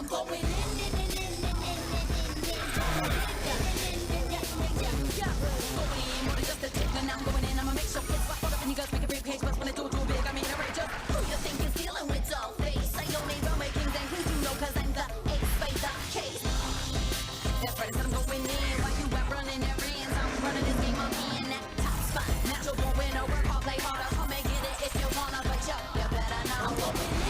I'm going in. More than just a tick, and I'm going in. I'ma make sure kids fuck up and you guys make a big page, but when I do it too big, I mean outrageous. Who you think is dealing with doll face? I only don't make kings and queens, you know, cause I'm the ace by the case. That's right, I'm going in. While you were running errands, I'm running this game, I'm in that top spot. Natural born winner, work hard, play harder, come and get it if you wanna, but yo, you better know. I'm going in.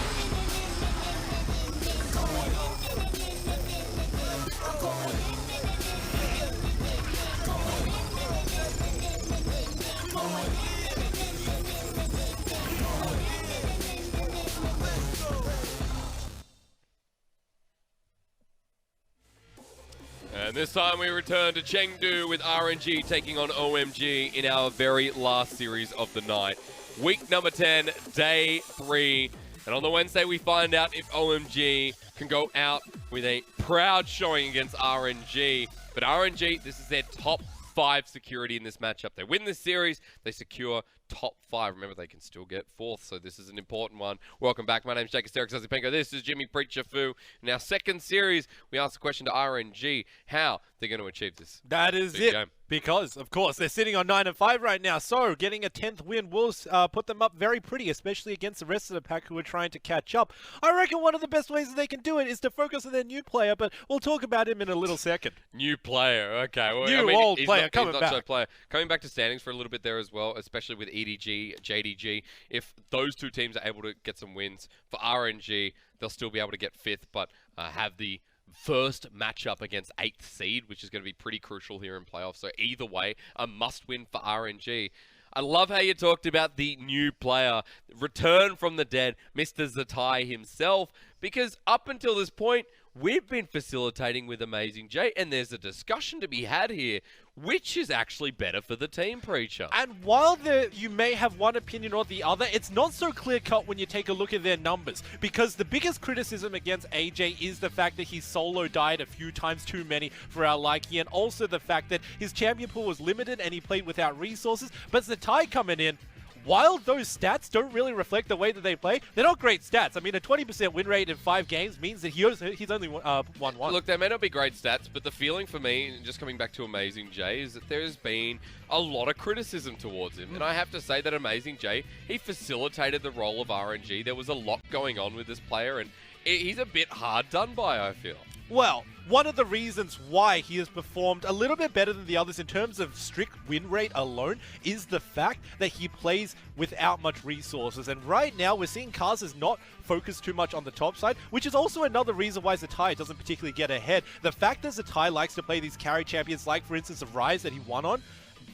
And this time we return to Chengdu with RNG taking on OMG in our very last series of the night. Week number 10, day 3. And on the Wednesday we find out if OMG can go out with a proud showing against RNG. But RNG, this is their top 5 security in this matchup. They win this series, they secure top 5. Remember, they can still get 4th, so this is an important one. Welcome back. My name's Jake Asterix. This is Jimmy Preacher Fu. In our second series, we asked the question to RNG, how they're going to achieve this. That is it. Game. Because, of course, they're sitting on 9-5 right now, so getting a 10th win will put them up very pretty, especially against the rest of the pack who are trying to catch up. I reckon one of the best ways that they can do it is to focus on their new player, but we'll talk about him in a little second. New player, okay. Well, old player coming back. Coming back to standings for a little bit there as well, especially with EDG, JDG. If those two teams are able to get some wins for RNG, they'll still be able to get 5th, but have the first matchup against 8th seed, which is going to be pretty crucial here in playoffs. So either way, a must-win for RNG. I love how you talked about the new player, return from the dead, Mr. Zatai himself, because up until this point, we've been facilitating with Amazing J, and there's a discussion to be had here. Which is actually better for the team, Preacher? And while you may have one opinion or the other, it's not so clear-cut when you take a look at their numbers. Because the biggest criticism against AJ is the fact that he solo died a few times too many for our liking, and also the fact that his champion pool was limited and he played without resources. But Zatai coming in, while those stats don't really reflect the way that they play, they're not great stats. I mean, a 20% win rate in 5 games means that he's only won 1. Look, they may not be great stats, but the feeling for me, just coming back to Amazing J, is that there's been a lot of criticism towards him. And I have to say that Amazing J, he facilitated the role of RNG. There was a lot going on with this player, and he's a bit hard done by, I feel. Well, one of the reasons why he has performed a little bit better than the others in terms of strict win rate alone is the fact that he plays without much resources. And right now, we're seeing Karsa's not focused too much on the top side, which is also another reason why Zatai doesn't particularly get ahead. The fact that Zatai likes to play these carry champions, like, for instance, of Rise that he won on,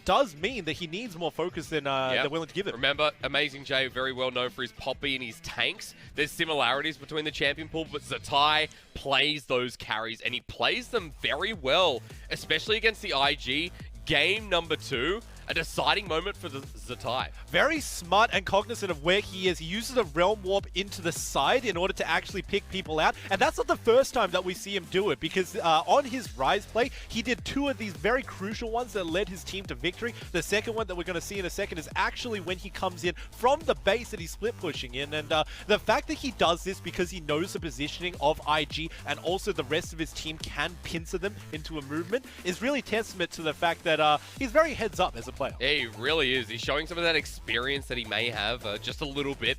does mean that he needs more focus than they're willing to give him. Remember, Amazing J, very well known for his Poppy and his tanks. There's similarities between the champion pool, but Zatai plays those carries, and he plays them very well, especially against the IG. Game number 2, a deciding moment for the Zatai. Very smart and cognizant of where he is. He uses a Realm Warp into the side in order to actually pick people out. And that's not the first time that we see him do it, because on his Rise play, he did 2 of these very crucial ones that led his team to victory. The second one that we're going to see in a second is actually when he comes in from the base that he's split pushing in. And the fact that he does this because he knows the positioning of IG and also the rest of his team can pincer them into a movement is really testament to the fact that he's very heads up as a player. Yeah, he really is. He's showing some of that experience that he may have just a little bit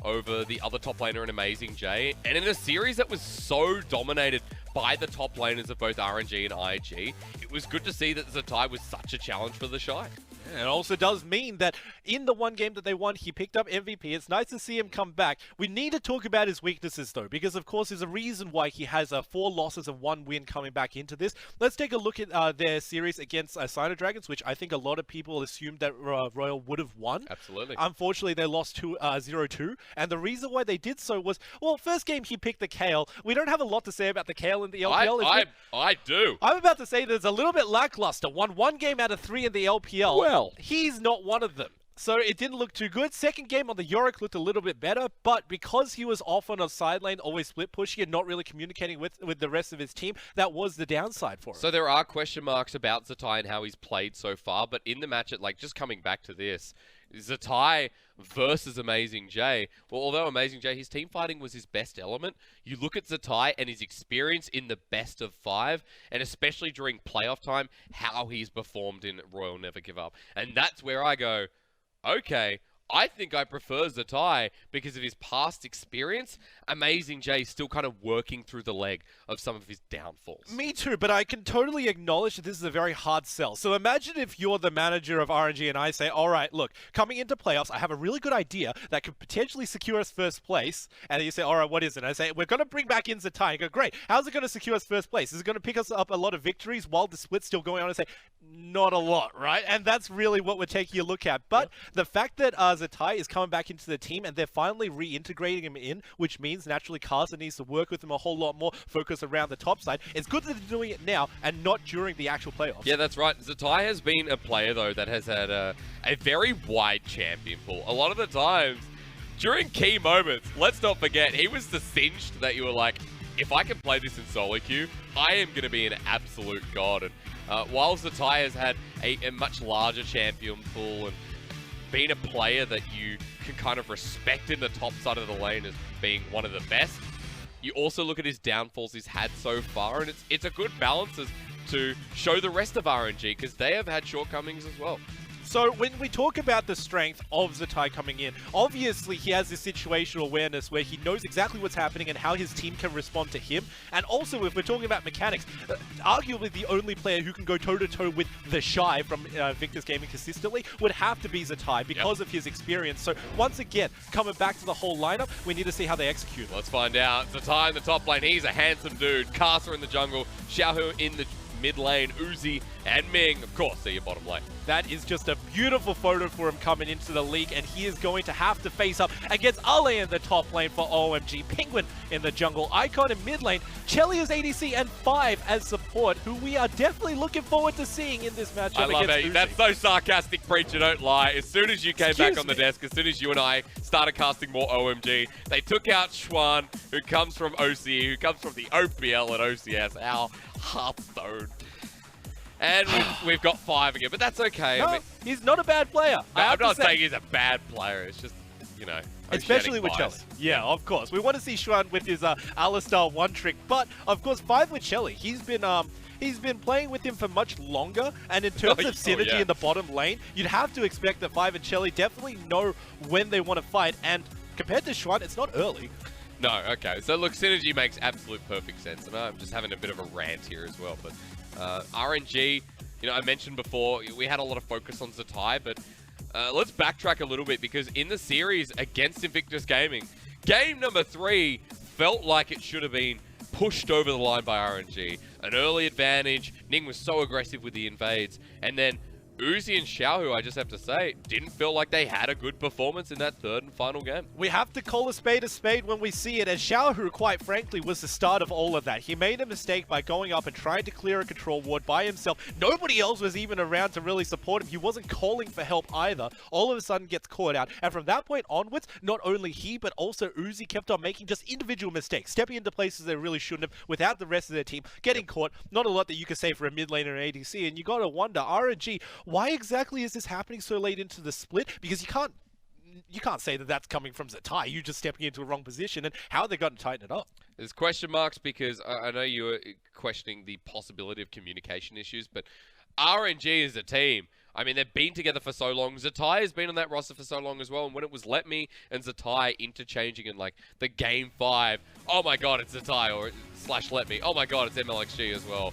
over the other top laner in Amazing J. And in a series that was so dominated by the top laners of both RNG and IG, it was good to see that Zatai was such a challenge for the Shy. And it also does mean that in the one game that they won, he picked up MVP. It's nice to see him come back. We need to talk about his weaknesses, though, because, of course, there's a reason why he has 4 losses and 1 win coming back into this. Let's take a look at their series against Sino Dragons, which I think a lot of people assumed that Royal would have won. Absolutely. Unfortunately, they lost 0-2, and the reason why they did so was, well, first game he picked the Kale. We don't have a lot to say about the Kale in the LPL. I do. I'm about to say there's a little bit lackluster. Won 1 game out of 3 in the LPL. Well, he's not one of them. So it didn't look too good. Second game on the Yorick looked a little bit better, but because he was off on a side lane, always split pushing and not really communicating with the rest of his team, that was the downside for him. So there are question marks about Zatai and how he's played so far, but in the match, just coming back to this, Zatai versus Amazing J. Well, although Amazing J, his team fighting was his best element, you look at Zatai and his experience in the best of 5, and especially during playoff time, how he's performed in Royal Never Give Up. And that's where I go, okay, I think I prefer Zatai because of his past experience. Amazing J still kind of working through the leg of some of his downfalls. Me too, but I can totally acknowledge that this is a very hard sell. So imagine if you're the manager of RNG and I say, all right, look, coming into playoffs, I have a really good idea that could potentially secure us first place. And you say, all right, what is it? And I say, we're going to bring back in Zatai. You go, great. How's it going to secure us first place? Is it going to pick us up a lot of victories while the split's still going on? And say, not a lot, right? And that's really what we're taking a look at. But the fact that Zatai is coming back into the team and they're finally reintegrating him in, which means naturally Karsa needs to work with him a whole lot more, focus around the top side. It's good that they're doing it now and not during the actual playoffs. Yeah, that's right. Zatai has been a player, though, that has had a very wide champion pool. A lot of the times, during key moments, let's not forget, he was the singed that you were like, if I can play this in solo queue, I am going to be an absolute god. And while Zatai has had a much larger champion pool and been a player that you can kind of respect in the top side of the lane as being one of the best, you also look at his downfalls he's had so far, and it's a good balance to show the rest of RNG, because they have had shortcomings as well. So when we talk about the strength of Zatai coming in, obviously he has this situational awareness where he knows exactly what's happening and how his team can respond to him. And also, if we're talking about mechanics, arguably the only player who can go toe-to-toe with the Shy from Victor's Gaming consistently would have to be Zatai because of his experience. So once again, coming back to the whole lineup, we need to see how they execute. Let's find out. Zatai in the top lane, he's a handsome dude. Karsa in the jungle, Xiaohu in the mid lane, Uzi and Ming, of course, they're your bottom lane. That is just a beautiful photo for him coming into the league, and he is going to have to face up against Ale in the top lane for OMG, Penguin in the jungle, Icon in mid lane, Chelly as ADC, and 5 as support, who we are definitely looking forward to seeing in this matchup. I love against it. Uzi. That's so sarcastic, Preacher, don't lie. As soon as you came back on the desk, as soon as you and I started casting more OMG, they took out Xuan, who comes from OCE, who comes from the OPL and OCS, our Hearthstone. And we've got 5 again, but that's okay. No, I mean, he's not a bad player. I'm not saying he's a bad player. It's just, you know, especially with Chelly. bias. Yeah, of course. We want to see Xuan with his Alistar one trick, but of course 5 with Chelly. He's been playing with him for much longer, and in terms of synergy in the bottom lane, you'd have to expect that 5 and Chelly definitely know when they want to fight, and compared to Xuan, it's not early. No, okay. So look, synergy makes absolute perfect sense, and I'm just having a bit of a rant here as well, but RNG, you know, I mentioned before, we had a lot of focus on Zatai, but let's backtrack a little bit, because in the series against Invictus Gaming, game number 3 felt like it should have been pushed over the line by RNG. An early advantage, Ning was so aggressive with the invades, and then Uzi and Xiaohu, I just have to say, didn't feel like they had a good performance in that third and final game. We have to call a spade when we see it, and Xiaohu, quite frankly, was the start of all of that. He made a mistake by going up and trying to clear a control ward by himself. Nobody else was even around to really support him. He wasn't calling for help either. All of a sudden gets caught out, and from that point onwards, not only he, but also Uzi kept on making just individual mistakes, stepping into places they really shouldn't have without the rest of their team, getting caught. Not a lot that you could say for a mid laner and ADC, and you gotta wonder, RNG, why exactly is this happening so late into the split? Because you can't say that that's coming from Zatai. You just stepping into a wrong position, and how they got to tighten it up. There's question marks because I know you were questioning the possibility of communication issues, but RNG is a team. I mean, they've been together for so long. Zatai has been on that roster for so long as well, and when it was Let Me and Zatai interchanging in like the game 5, oh my god, it's Zatai, or / Let Me, oh my god, it's MLXG as well.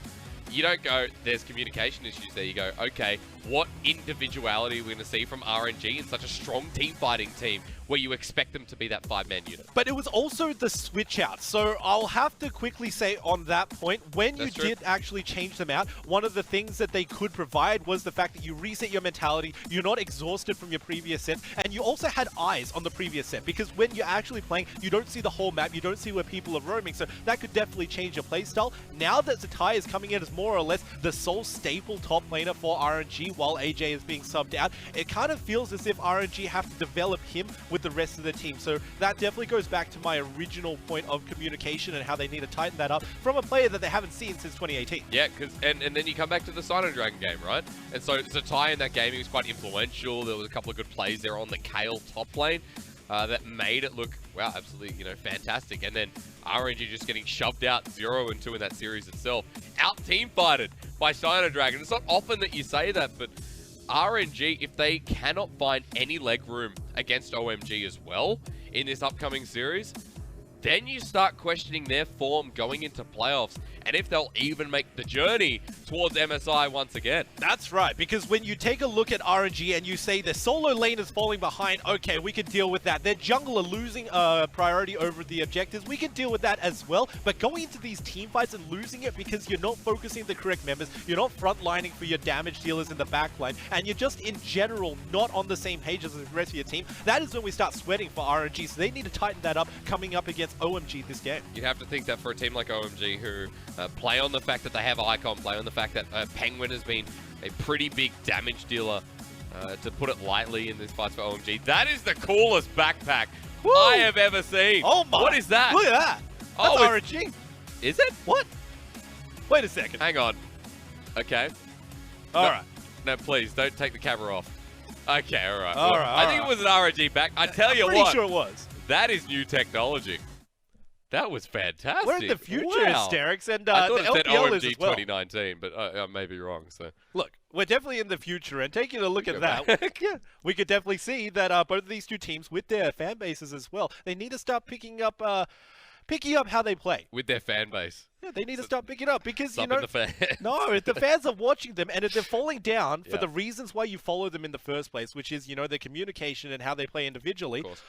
You don't go, there's communication issues there. You go, okay, what individuality are we going to see from RNG in such a strong team fighting team where you expect them to be that 5-man unit? But it was also the switch out. So I'll have to quickly say on that point, when you did actually change them out, one of the things that they could provide was the fact that you reset your mentality, you're not exhausted from your previous set, and you also had eyes on the previous set, because when you're actually playing, you don't see the whole map, you don't see where people are roaming, so that could definitely change your playstyle. Now that Zatai is coming in as more or less the sole staple top laner for RNG while AJ is being subbed out, it kind of feels as if RNG have to develop him with with the rest of the team. So that definitely goes back to my original point of communication and how they need to tighten that up from a player that they haven't seen since 2018. Yeah, and then you come back to the Silent Dragon game, right? And so Zatai in that game, he was quite influential. There was a couple of good plays there on the Kale top lane that made it look, wow, absolutely, fantastic. And then RNG just getting shoved out 0-2 in that series itself. Out-team fighted by Silent Dragon. It's not often that you say that, but RNG, if they cannot find any leg room against OMG as well in this upcoming series, then you start questioning their form going into playoffs and if they'll even make the journey towards MSI once again. That's right, because when you take a look at RNG and you say the solo lane is falling behind, okay, we can deal with that. Their jungle are losing priority over the objectives. We can deal with that as well, but going into these team fights and losing it because you're not focusing the correct members, you're not frontlining for your damage dealers in the backline, and you're just in general not on the same page as the rest of your team, that is when we start sweating for RNG, so they need to tighten that up coming up against OMG this game. You have to think that for a team like OMG who play on the fact that they have Icon, play on the fact that Penguin has been a pretty big damage dealer, to put it lightly, in this fight for OMG. That is the coolest backpack I have ever seen. Oh my! What is that? Look at that! That's RNG. Is it? What? Wait a second. Hang on. Okay. Alright. No, please, don't take the camera off. Okay, alright. Alright, I think it was an RNG back. I tell you Pretty what. sure it was. That is new technology. That was fantastic. We're in the future, wow. Asterix, and I thought the it said LPL OMG is as well. 2019, but I may be wrong. So Look, we're definitely in the future, and taking a look at Go that, back. yeah, we could definitely see that both of these two teams, with their fan bases as well, they need to start picking up how they play. with their fan base, Yeah, they need to start picking up because, you up know, in the fan. no, if the fans are watching them and if they're falling down for Yeah. the reasons why you follow them in the first place, which is, their communication and how they play individually, Of course.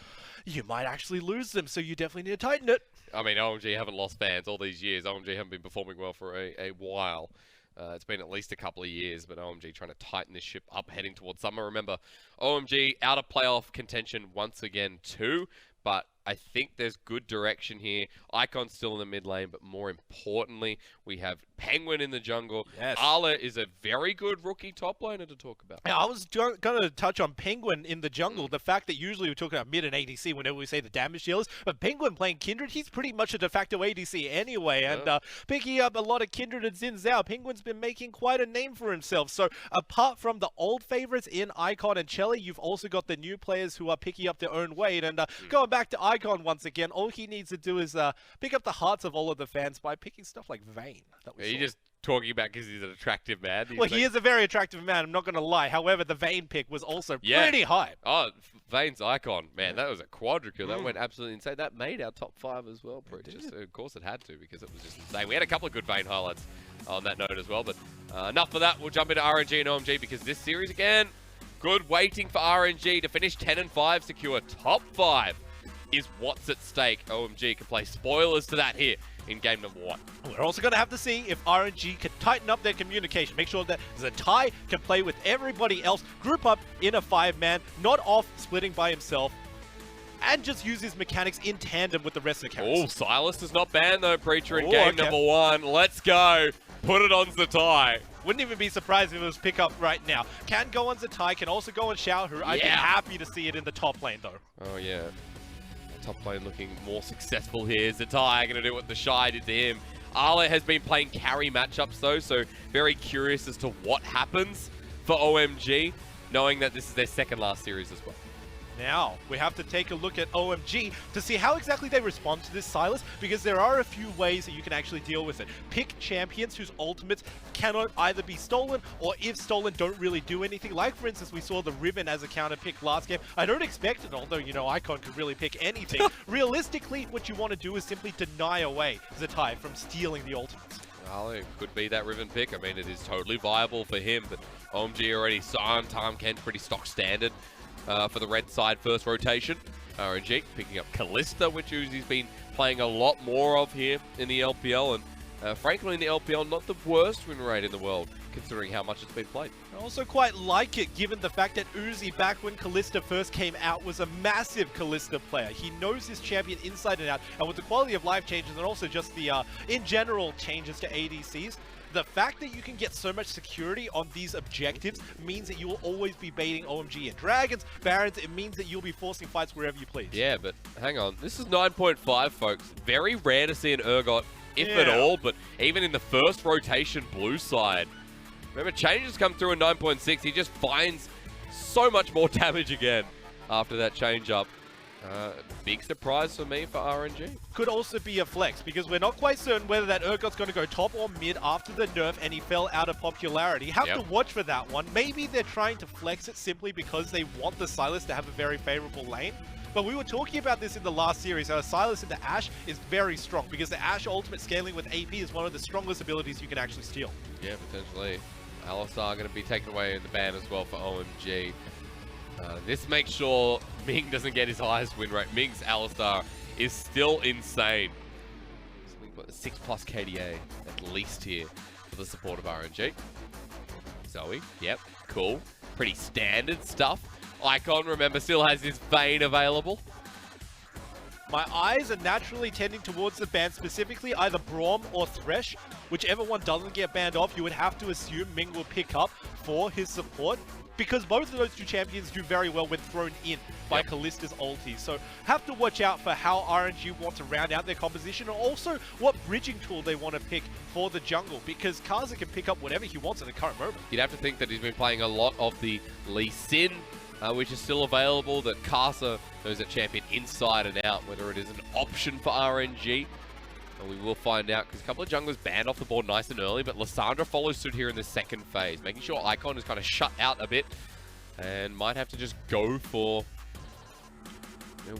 you might actually lose them, so you definitely need to tighten it. I mean, OMG haven't lost fans all these years. OMG haven't been performing well for a while. It's been at least a couple of years, but OMG trying to tighten this ship up heading towards summer. Remember, OMG out of playoff contention once again too, but I think there's good direction here. Icon's still in the mid lane, but more importantly, we have Penguin in the jungle. Yes. Arla is a very good rookie top laner to talk about. Yeah, I was going to touch on Penguin in the jungle. The fact that usually we're talking about mid and ADC whenever we say the damage dealers, but Penguin playing Kindred, he's pretty much a de facto ADC anyway, and picking up a lot of Kindred and Xin Zhao, Penguin's been making quite a name for himself. So apart from the old favorites in Icon and Chelly, you've also got the new players who are picking up their own weight, and going back to Icon once again, all he needs to do is pick up the hearts of all of the fans by picking stuff like Vayne. That we Are you saw. just talking about because he's an attractive man? Well, he is a very attractive man, I'm not going to lie. However, the Vayne pick was also pretty high. Oh, Vayne's Icon. Man, that was a quadruple. That went absolutely insane. That made our top 5 as well. Of course it had to, because it was just insane. We had a couple of good Vayne highlights on that note as well. But enough for that. We'll jump into RNG and OMG, because this series, again, good waiting for RNG to finish 10-5, secure top 5 is what's at stake. OMG can play spoilers to that here in game number 1. We're also going to have to see if RNG can tighten up their communication. Make sure that Zatai can play with everybody else, group up in a 5-man, not off splitting by himself, and just use his mechanics in tandem with the rest of the characters. Oh, Silas is not banned though, Preacher, in game number 1. Let's go. Put it on Zatai. Wouldn't even be surprised if it was pick up right now. Can go on Zatai, can also go on Xiaohu. I'd be happy to see it in the top lane though. Oh, yeah. Top lane looking more successful here. Zatai going to do what the Shy did to him. Arla has been playing carry matchups though, so very curious as to what happens for OMG, knowing that this is their second last series as well. Now, we have to take a look at OMG to see how exactly they respond to this, Silas, because there are a few ways that you can actually deal with it. Pick champions whose ultimates cannot either be stolen, or if stolen, don't really do anything. Like, for instance, we saw the Riven as a counter pick last game. I don't expect it, although, Icon could really pick anything. Realistically, what you want to do is simply deny away Zatai from stealing the ultimates. Well, it could be that Riven pick. I mean, it is totally viable for him, but OMG already signed. Time Ken's pretty stock standard for the red side first rotation. RNG picking up Callista, which he's been playing a lot more of here in the LPL, and frankly in the LPL, not the worst win rate in the world, considering how much it's been played. I also quite like it, given the fact that Uzi, back when Callista first came out, was a massive Callista player. He knows his champion inside and out, and with the quality of life changes and also just the, in general, changes to ADCs, the fact that you can get so much security on these objectives means that you will always be baiting OMG and Dragons, Barons. It means that you'll be forcing fights wherever you please. Yeah, but hang on. This is 9.5, folks. Very rare to see an Urgot, if at all, but even in the first rotation blue side. Remember, changes come through in 9.6. He just finds so much more damage again after that change up. Big surprise for me for RNG. Could also be a flex, because we're not quite certain whether that Urgot's going to go top or mid after the nerf and he fell out of popularity. Have to watch for that one. Maybe they're trying to flex it simply because they want the Sylas to have a very favorable lane. But we were talking about this in the last series, how a Sylas into Ashe is very strong, because the Ashe ultimate scaling with AP is one of the strongest abilities you can actually steal. Yeah, potentially. Alistar going to be taken away in the ban as well for OMG. This makes sure Ming doesn't get his highest win rate. Ming's Alistar is still insane. Something like 6+ KDA at least here for the support of RNG. Zoe, yep, cool. Pretty standard stuff. Icon, remember, still has his Vayne available. My eyes are naturally tending towards the ban, specifically either Braum or Thresh. Whichever one doesn't get banned off, you would have to assume Ming will pick up for his support, because both of those two champions do very well when thrown in by Kallista's ulti. So have to watch out for how RNG want to round out their composition, and also what bridging tool they want to pick for the jungle, because Karsa can pick up whatever he wants at the current moment. You'd have to think that he's been playing a lot of the Lee Sin, which is still available, that Karsa knows that champion inside and out, whether it is an option for RNG. And we will find out, because a couple of junglers banned off the board nice and early, but Lissandra follows suit here in the second phase, making sure Icon is kind of shut out a bit and might have to just go for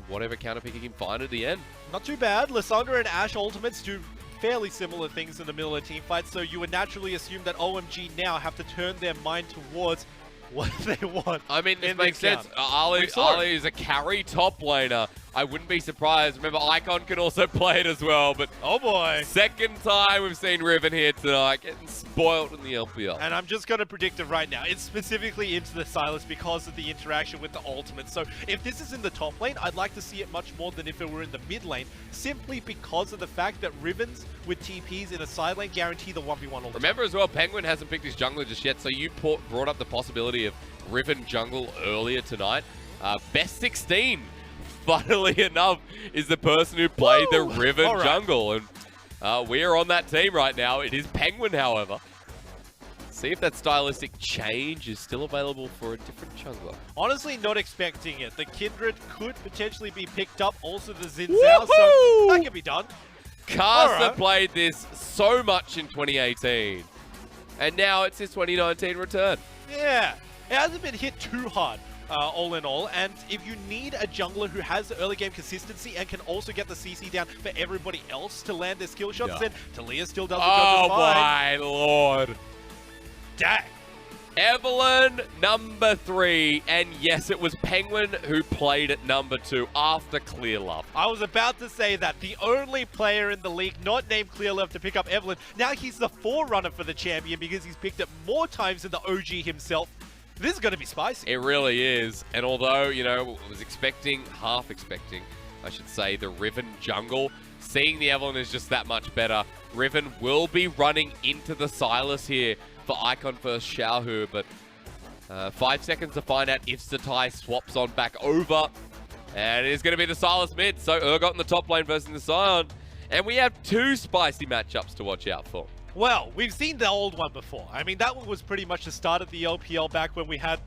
whatever counter pick he can find at the end. Not too bad. Lissandra and Ashe ultimates do fairly similar things in the middle of team fights, so you would naturally assume that OMG now have to turn their mind towards what they want. I mean, this makes sense. Ali is a carry top laner. I wouldn't be surprised. Remember, Icon can also play it as well, but oh boy. Second time we've seen Riven here tonight, getting spoiled in the LPL. And I'm just going to predict it right now. It's specifically into the Sylas because of the interaction with the ultimate. So if this is in the top lane, I'd like to see it much more than if it were in the mid lane, simply because of the fact that Rivens with TPs in a side lane guarantee the 1v1 all the time. Remember as well, Penguin hasn't picked his jungler just yet, so you brought up the possibility of Riven jungle earlier tonight. Best 16, funnily enough, is the person who played the Riven jungle. And we are on that team right now. It is Penguin, however. See if that stylistic change is still available for a different jungler. Honestly, not expecting it. The Kindred could potentially be picked up. Also the Xin Zhao, so that can be done. Karsa played this so much in 2018. And now it's his 2019 return. Yeah, it hasn't been hit too hard. All in all, and if you need a jungler who has the early game consistency and can also get the CC down for everybody else to land their skill shots, then Talia still does the job just fine. Oh my lord. Dang. Evelyn, number 3, and yes, it was Penguin who played at number 2 after Clearlove. I was about to say that. The only player in the league not named Clearlove to pick up Evelyn. Now he's the forerunner for the champion because he's picked it more times than the OG himself. This is going to be spicy. It really is. And although, you know, I was expecting, half expecting, I should say, the Riven jungle, seeing the Evelyn is just that much better. Riven will be running into the Sylas here for Icon versus Xiaohu, but 5 seconds to find out if Satai swaps on back over. And it is going to be the Sylas mid, so Urgot in the top lane versus the Sion. And we have 2 spicy matchups to watch out for. Well, we've seen the old one before. I mean, that one was pretty much the start of the LPL back when we had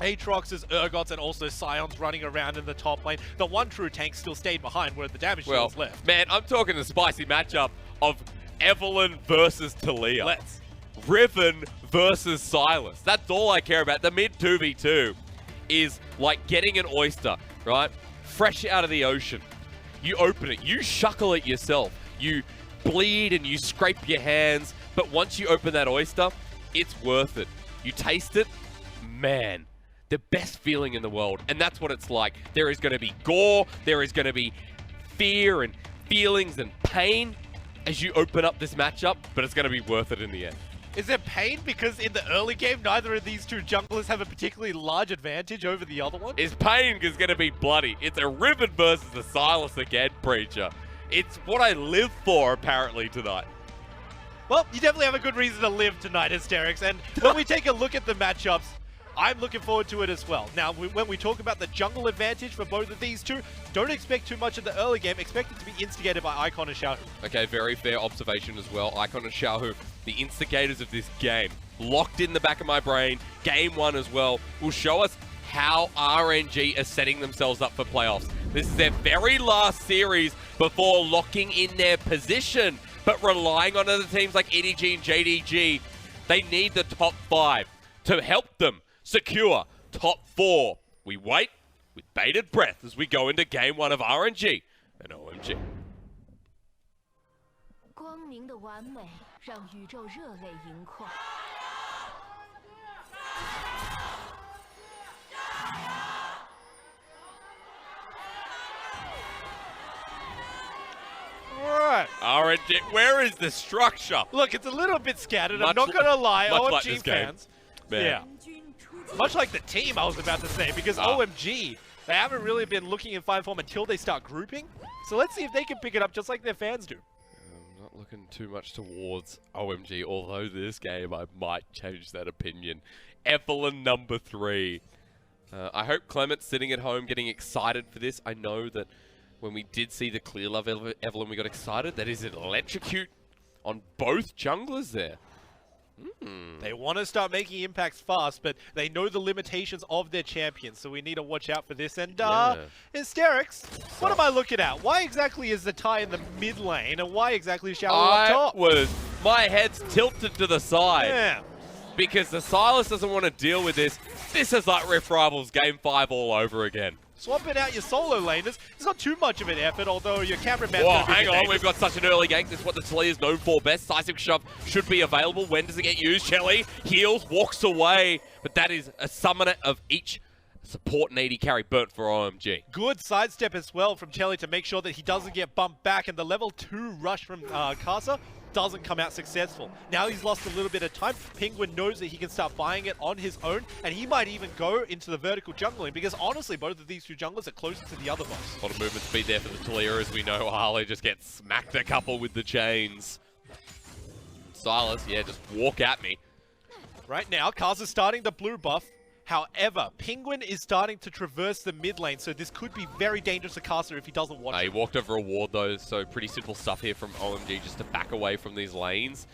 Aatrox's, Urgots, and also Scions running around in the top lane. The one true tank still stayed behind where the damage was left. Man, I'm talking the spicy matchup of Evelyn versus Talia. Let's. Riven versus Sylas. That's all I care about. The mid 2v2 is like getting an oyster, right? Fresh out of the ocean. You open it, you shuckle it yourself. You bleed and you scrape your hands, but once you open that oyster, it's worth it. You taste it, man, the best feeling in the world. And that's what it's like. There is going to be gore, there is going to be fear and feelings and pain as you open up this matchup, but it's going to be worth it in the end. Is there pain because in the early game, neither of these two junglers have a particularly large advantage over the other one? Is pain is going to be bloody. It's a Riven versus the Sylas again, Preacher. It's what I live for, apparently, tonight. Well, you definitely have a good reason to live tonight, Hysterics. And when we take a look at the matchups, I'm looking forward to it as well. Now, when we talk about the jungle advantage for both of these two, don't expect too much in the early game. Expect it to be instigated by Icon and Xiaohu. Okay, very fair observation as well. Icon and Xiaohu, the instigators of this game. Locked in the back of my brain. Game 1 as well will show us how RNG are setting themselves up for playoffs. This is their very last series before locking in their position, but relying on other teams like EDG and JDG. They need the top 5 to help them secure top 4. We wait with bated breath as we go into game 1 of RNG and OMG. 光明的完美让宇宙热泪盈眶。 Alright. RNG, where is the structure? Look, it's a little bit scattered. Much I'm not going to lie. much like OMG this game. fans. Man. Yeah. Much like the team, I was about to say, because OMG, they haven't really been looking in fine form until they start grouping. So let's see if they can pick it up just like their fans do. I'm not looking too much towards OMG, although this game I might change that opinion. Evelyn number 3. I hope Clement's sitting at home getting excited for this. I know that when we did see the clear love Evelyn, we got excited. That is an electrocute on both junglers there. They want to start making impacts fast, but they know the limitations of their champions, so we need to watch out for this. And, Hysterics, what am I looking at? Why exactly is the tie in the mid lane, and why exactly is Xiaohu up top? My head's tilted to the side. Yeah. Because the Silas doesn't want to deal with this. This is like Rift Rivals Game 5 all over again. Swapping out your solo laners, it's not too much of an effort, although your cameraman. Whoa, hang on, we've got such an early gank. This is what the Chelly is known for best. Seismic Shove should be available. When does it get used? Chelly heals, walks away. But that is a summoner of each support and AD carry burnt for OMG. Good sidestep as well from Chelly to make sure that he doesn't get bumped back, and the level 2 rush from Karsa doesn't come out successful. Now he's lost a little bit of time. Penguin knows that he can start buying it on his own, and he might even go into the vertical jungling, because honestly, both of these two junglers are closer to the other boss. A lot of movement speed there for the Talia, as we know. Harley just gets smacked a couple with the chains. Silas, yeah, just walk at me. Right now, Karsa's starting the blue buff. However, Penguin is starting to traverse the mid lane, so this could be very dangerous for Karsa if he doesn't watch He it. walked over a ward though, so pretty simple stuff here from OMG just to back away from these lanes.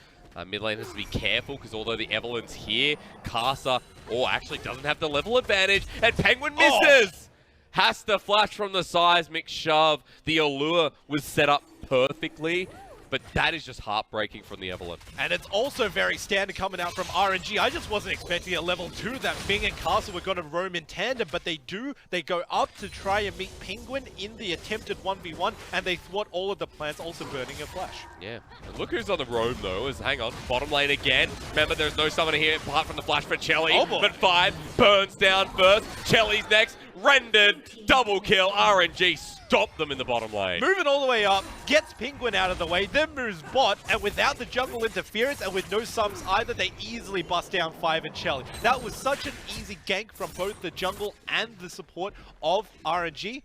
Mid lane has to be careful because although the Evelyn's here, Karsa, actually doesn't have the level advantage, and Penguin misses! Has to flash from the seismic shove. The allure was set up perfectly, but that is just heartbreaking from the Evelyn. And it's also very standard coming out from RNG. I just wasn't expecting at level 2 that Ming and Karsa were going to roam in tandem, but they do. They go up to try and meet Penguin in the attempted 1v1, and they thwart all of the plans, also burning a flash. Yeah. And look who's on the roam though, hang on, bottom lane again. Remember, there's no summoner here apart from the flash for Chelly. Oh boy. But 5 burns down first. Chelly's next. Rendered. Double kill. RNG stop them in the bottom lane. Moving all the way up, gets Penguin out of the way, then moves bot, and without the jungle interference and with no sums either, they easily bust down 5 and Chelly. That was such an easy gank from both the jungle and the support of RNG.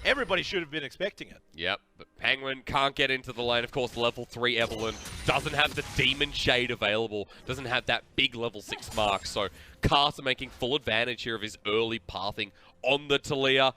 Everybody should have been expecting it. Yep, but Penguin can't get into the lane. Of course, level 3 Evelyn doesn't have the Demon Shade available, doesn't have that big level 6 mark, so Karsa making full advantage here of his early pathing on the Talia.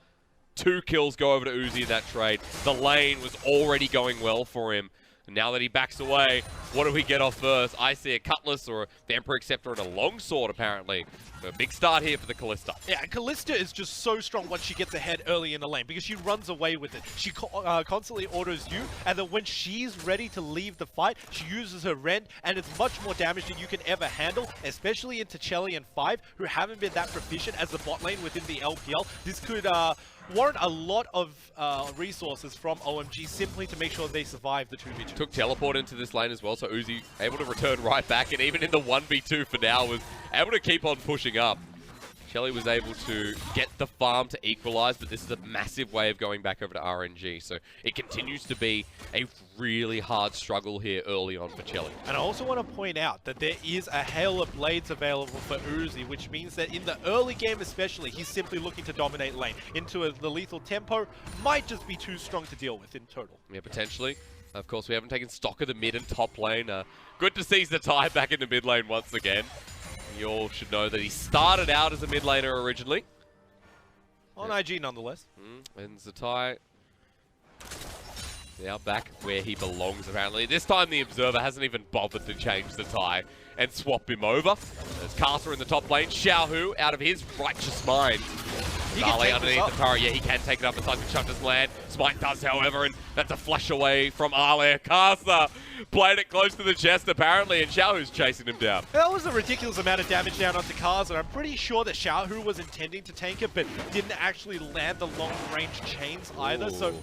2 kills go over to Uzi in that trade. The lane was already going well for him. And now that he backs away, what do we get off first? I see a Cutlass or a Vampiric Scepter and a Longsword, apparently. So a big start here for the Callista. Yeah, Callista is just so strong once she gets ahead early in the lane because she runs away with it. She constantly autos you, and then when she's ready to leave the fight, she uses her rend, and it's much more damage than you can ever handle, especially into Chelly and 5, who haven't been that proficient as the bot lane within the LPL. This could warrant a lot of resources from OMG simply to make sure they survive the 2v2. Took teleport into this lane as well, so Uzi able to return right back, and even in the 1v2 for now was able to keep on pushing up. Chelly was able to get the farm to equalize, but this is a massive way of going back over to RNG, so it continues to be a really hard struggle here early on for Chelly. And I also want to point out that there is a Hail of Blades available for Uzi, which means that in the early game especially, he's simply looking to dominate lane. Into the lethal tempo might just be too strong to deal with in total. Yeah, potentially. Of course, we haven't taken stock of the mid and top lane. Good to see Zatai back in the mid lane once again. You all should know that he started out as a mid laner originally. On IG, nonetheless. And Zatai now back where he belongs, apparently. This time the Observer hasn't even bothered to change Zatai and swap him over. There's Karsa in the top lane. Xiaohu, out of his righteous mind. Dali underneath the turret. Yeah, he can take it up inside the Chapter's land. Smite does, however, and that's a flash away from Ale. Karsa played it close to the chest, apparently, and Xiaohu's chasing him down. That was a ridiculous amount of damage down onto Karsa. I'm pretty sure that Xiaohu was intending to tank it, but didn't actually land the long-range chains either, so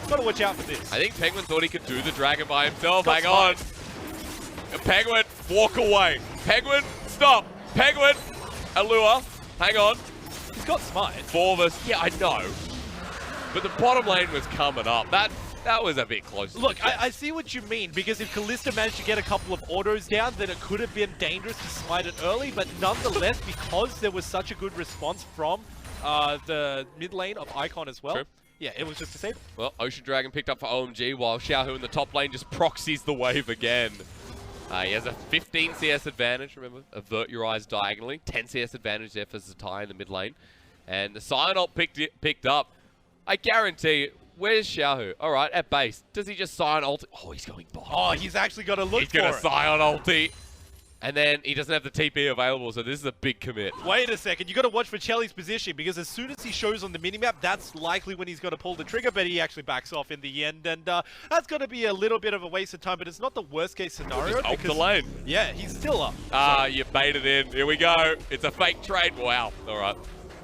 gotta watch out for this. I think Penguin thought he could do the dragon by himself. Got Hang on. Penguin, walk away. Penguin, stop. Penguin, Allure, hang on. He's got smite. 4 versus, yeah, I know. But the bottom lane was coming up. That was a bit close. Look, I see what you mean, because if Kalista managed to get a couple of autos down, then it could have been dangerous to smite it early, but nonetheless, because there was such a good response from the mid lane of Icon as well, True. yeah, it was just disabled. Well, Ocean Dragon picked up for OMG, while Xiaohu in the top lane just proxies the wave again. He has a 15 CS advantage, remember? Avert your eyes diagonally. 10 CS advantage there for Zatai in the mid lane. And the Sion ult picked up. I guarantee it. Where's Xiaohu? All right, at base. Does he just Sion ult? Oh, he's going bot. Oh, he's actually got to look He's for going to it. Sion ulti. And then he doesn't have the TP available, so this is a big commit. Wait a second, you got to watch for Chelly's position, because as soon as he shows on the minimap, that's likely when he's going to pull the trigger, but he actually backs off in the end, and that's going to be a little bit of a waste of time, but it's not the worst case scenario. Just ult the lane. Yeah, he's still up. Ah, you baited in. Here we go. It's a fake trade. Wow. All right.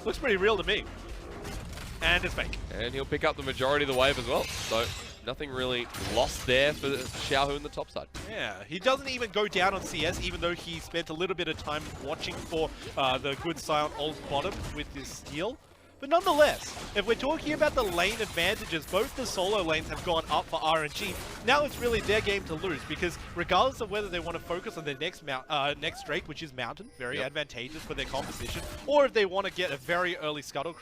Looks pretty real to me. And it's fake. And he'll pick up the majority of the wave as well. So nothing really lost there for Xiaohu in the top side. Yeah, he doesn't even go down on CS, even though he spent a little bit of time watching for the good Sion ult bottom with this steal. But nonetheless, if we're talking about the lane advantages, both the solo lanes have gone up for RNG. Now it's really their game to lose, because regardless of whether they want to focus on their next Drake, which is Mountain, very advantageous for their composition, or if they want to get a very early Scuttle,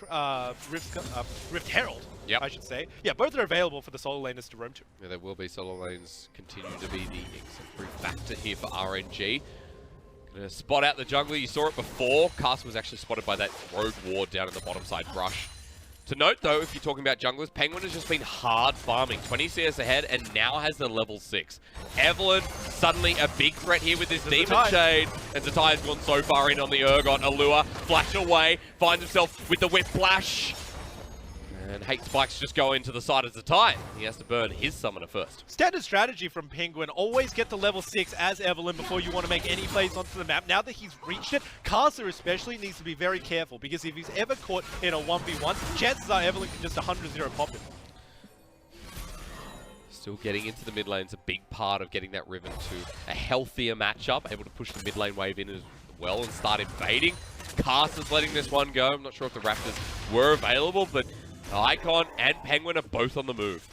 Rift Herald, I should say. Yeah, both are available for the solo laners to roam to. Yeah, there will be solo lanes continue to be the exemplary factor here for RNG. Gonna spot out the jungler. You saw it before. Karsa was actually spotted by that rogue ward down in the bottom side brush. To note though, if you're talking about junglers, Penguin has just been hard farming. 20 CS ahead and now has the level 6. Evelyn, suddenly a big threat here with this Demon Shade. And Zatai has gone so far in on the Urgot. Allure, flash away, finds himself with the whip flash. And Hate Spikes just go into the side of Zatai. He has to burn his summoner first. Standard strategy from Penguin, always get to level 6 as Evelyn before you want to make any plays onto the map. Now that he's reached it, Karsa especially needs to be very careful, because if he's ever caught in a 1v1, chances are Evelyn can just 100-0 pop him. Still getting into the mid lane is a big part of getting that Riven to a healthier matchup, able to push the mid lane wave in as well and start invading. Karsa's letting this one go. I'm not sure if the Raptors were available, but Icon and Penguin are both on the move.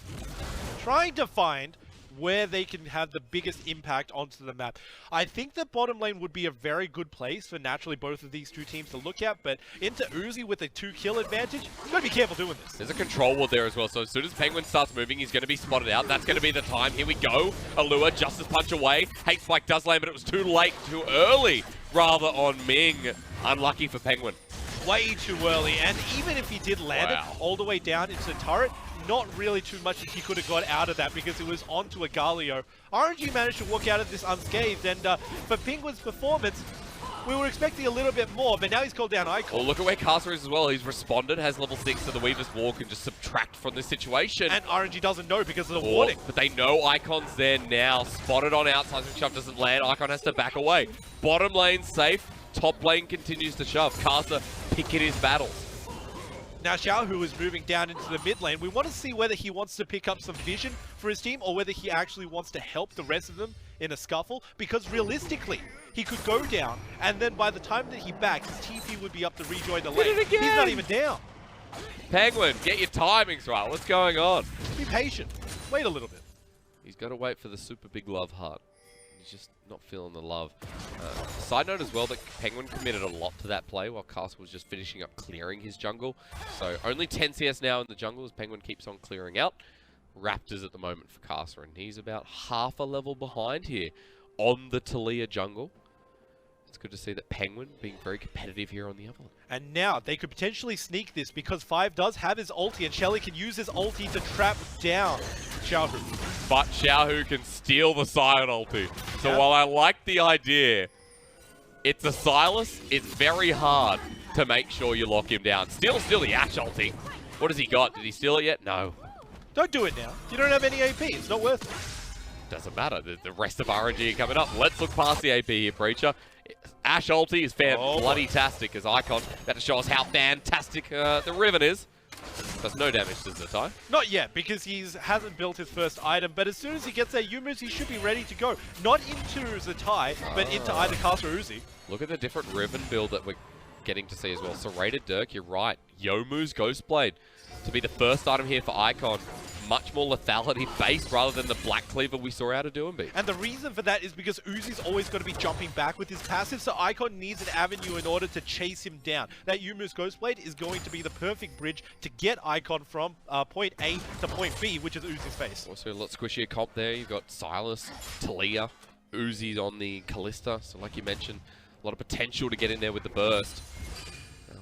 Trying to find where they can have the biggest impact onto the map. I think the bottom lane would be a very good place for naturally both of these two teams to look at, but into Uzi with a 2-kill advantage, you've got to be careful doing this. There's a control ward there as well, so as soon as Penguin starts moving, he's going to be spotted out. That's going to be the time. Here we go. Allure, Justice Punch away. Hate Spike does land, but it was too late, too early, rather on Ming. Unlucky for Penguin. Way too early, and even if he did land it Wow. all the way down into the turret, not really too much that he could have got out of that, because it was onto a Galio. RNG managed to walk out of this unscathed, and for Penguin's performance, we were expecting a little bit more, but now he's called down Icon. Well, look at where Karsa is as well. He's responded, has level 6, so the Weaver's War can just subtract from this situation. And RNG doesn't know because of the warning. But they know Icon's there now. Spotted on outside, so shove doesn't land. Icon has to back away. Bottom lane safe. Top lane continues to shove. Karsa picking his battles. Now Xiaohu is moving down into the mid lane. We want to see whether he wants to pick up some vision for his team or whether he actually wants to help the rest of them in a scuffle, because realistically, he could go down, and then by the time that he backs, his TP would be up to rejoin the lane. it again! He's not even down. Penguin, get your timings right. What's going on? Be patient. Wait a little bit. He's got to wait for the super big love heart. He's just not feeling the love. Side note as well that Penguin committed a lot to that play while Karsa was just finishing up clearing his jungle. So only 10 CS now in the jungle as Penguin keeps on clearing out. Raptors at the moment for Karsa, and he's about half a level behind here on the Talia jungle. It's good to see that Penguin being very competitive here on the Evelyn. And now they could potentially sneak this because 5 does have his ulti, and Chelly can use his ulti to trap down Xiaohu. But Xiaohu can steal the side ulti. So Yeah. while I like the idea, it's a Silas, it's very hard to make sure you lock him down. Steal the Ashe ulti. What has he got? Did he steal it yet? No. Don't do it now. You don't have any AP. It's not worth it. Doesn't matter. The rest of RNG are coming up. Let's look past the AP here, Preacher. Ashe ulti is fan-bloody-tastic as Icon. That to show us how fantastic the Riven is. Does no damage to Zatai. Not yet, because he hasn't built his first item, but as soon as he gets that Yumus, he should be ready to go. Not into Zatai, but into either Karsa or Uzi. Look at the different Riven build that we're getting to see as well. Serrated Dirk, you're right. Youmuu's Ghostblade to be the first item here for Icon. Much more lethality based rather than the Black Cleaver we saw out of Doomby. And the reason for that is because Uzi's always going to be jumping back with his passive, so Icon needs an avenue in order to chase him down. That Youmuu's Ghostblade is going to be the perfect bridge to get Icon from point A to point B, which is Uzi's face. Also a lot squishier comp there. You've got Silas, Talia, Uzi's on the Callista. So like you mentioned, a lot of potential to get in there with the burst.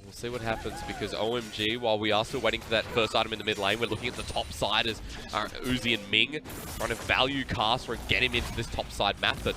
We'll see what happens because OMG, while we are still waiting for that first item in the mid lane, we're looking at the top side as Uzi and Ming trying to value Karsa and get him into this top side map. But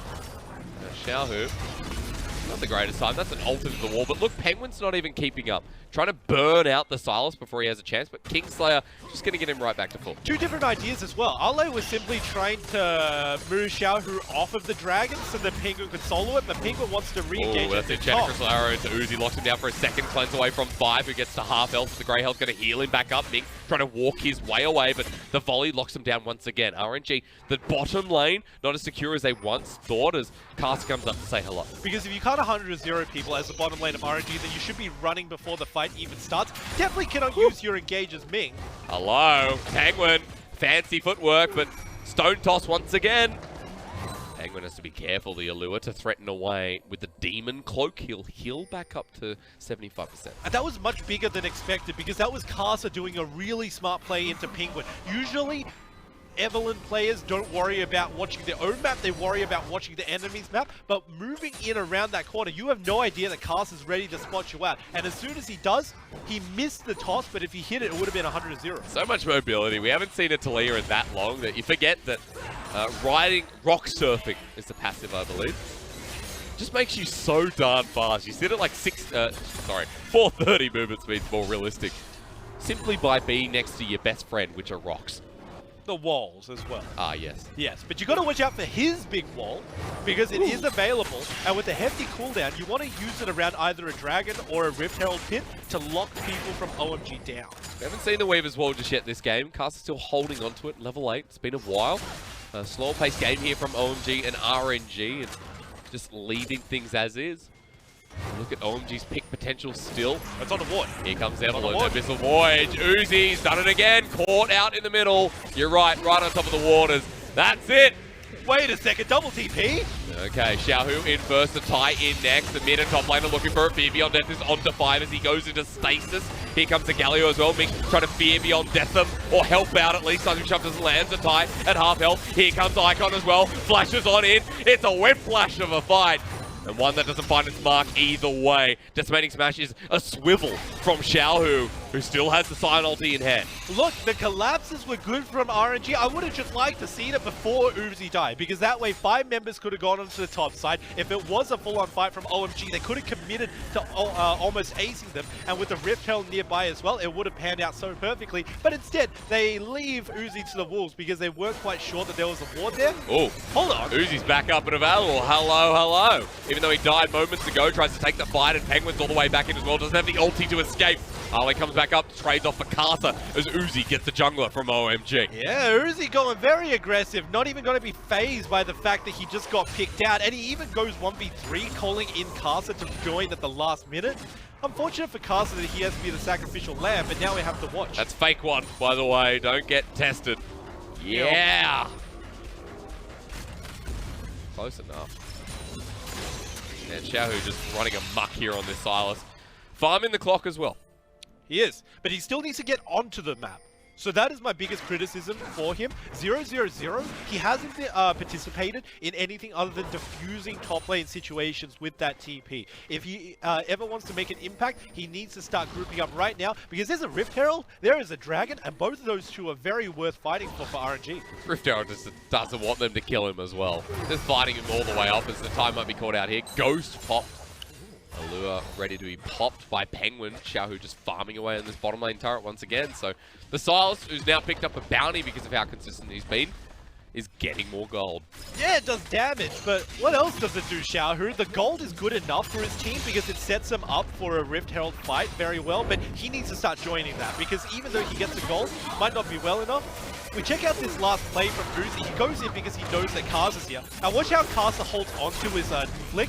Xiaohu, not the greatest time. That's an ult into the wall. But look, Penguin's not even keeping up. Trying to burn out the Silas before he has a chance, but Kingslayer just going to get him right back to full. Two different ideas as well. Ale was simply trying to move Xiaohu off of the dragon so that Penguin could solo it, but Penguin wants to re-engage that's at it. the top. Crystal Arrow into Uzi, locks him down for a second cleanse away from 5, who gets to half health. The Grey Health going to heal him back up. Ming trying to walk his way away, but the volley locks him down once again. RNG, the bottom lane, not as secure as they once thought as Karsa comes up to say hello. Because if you can't 100-0 people as the bottom lane of RNG, then you should be running before the fight even starts. Definitely cannot use your engage as Ming. Hello, Penguin. Fancy footwork, but stone toss once again. Penguin has to be careful. The allure to threaten away with the demon cloak. He'll heal back up to 75%. And that was much bigger than expected because that was Karsa doing a really smart play into Penguin. Usually, Evelyn players don't worry about watching their own map, they worry about watching the enemy's map, but moving in around that corner, you have no idea that Karsa's ready to spot you out. And as soon as he does, he missed the toss, but if he hit it, it would have been 100-0. So much mobility. We haven't seen a Talia in that long that you forget that riding, rock surfing is the passive, I believe. Just makes you so darn fast. You sit at like 430 movement speed's more realistic. Simply by being next to your best friend, which are rocks. The walls as well. Ah, yes. Yes, but you got to watch out for his big wall because it is available, and with a hefty cooldown, you want to use it around either a dragon or a Rift Herald pit to lock people from OMG down. We haven't seen the Weaver's Wall just yet this game. Karsa's still holding onto it, level 8. It's been a while. A slower paced game here from OMG and RNG, and just leaving things as is. Look at OMG's pick potential still. It's on the ward. Here comes Evelyn, Abyssal Voyage. Uzi's done it again. Caught out in the middle. You're right on top of the waters. That's it. Wait a second, double TP? Okay, Xiaohu in first, the tie in next. The mid and top laner looking for a Fear Beyond Death is onto 5 as he goes into stasis. Here comes the Galio as well. Ming trying to Fear Beyond Death them, or help out at least. Simon Shove doesn't land the tie at half health. Here comes Icon as well. Flashes on in. It's a whiplash of a fight. And one that doesn't find its mark either way. Decimating Smash is a swivel from Xiaohu, who still has the Sign ulti in hand. Look, the collapses were good from RNG. I would have just liked to see it before Uzi died, because that way 5 members could have gone onto the top side. If it was a full-on fight from OMG, they could have committed to almost acing them. And with the Rift Hell nearby as well, it would have panned out so perfectly. But instead, they leave Uzi to the wolves because they weren't quite sure that there was a ward there. Oh, hold on. Uzi's back up and available. Hello. Even though he died moments ago, tries to take the fight, and Penguin's all the way back in as well. Doesn't have the ulti to escape. Ale comes back up, trades off for Karsa as Uzi gets the jungler from OMG. Yeah, Uzi going very aggressive, not even going to be phased by the fact that he just got picked out, and he even goes 1v3, calling in Karsa to join at the last minute. Unfortunate for Karsa that he has to be the sacrificial lamb, but now we have to watch. That's fake one, by the way. Don't get tested. Yeah. Close enough. And Xiaohu just running amok here on this Silas. Farming the clock as well. He is, but he still needs to get onto the map. So that is my biggest criticism for him. 0-0-0, he hasn't participated in anything other than diffusing top lane situations with that TP. If he ever wants to make an impact, he needs to start grouping up right now, because there's a Rift Herald, there is a Dragon, and both of those two are very worth fighting for RNG. Rift Herald just doesn't want them to kill him as well. Just fighting him all the way up as the time might be called out here. Ghost popped. Allure ready to be popped by Penguin. Xiaohu just farming away on this bottom lane turret once again. So the Silas, who's now picked up a bounty because of how consistent he's been, is getting more gold. Yeah, it does damage, but what else does it do, Xiaohu? The gold is good enough for his team because it sets him up for a Rift Herald fight very well, but he needs to start joining that, because even though he gets the gold, might not be well enough. We check out this last play from Uzi. He goes in because he knows that Karsa's here. And watch how Karsa holds onto his flick.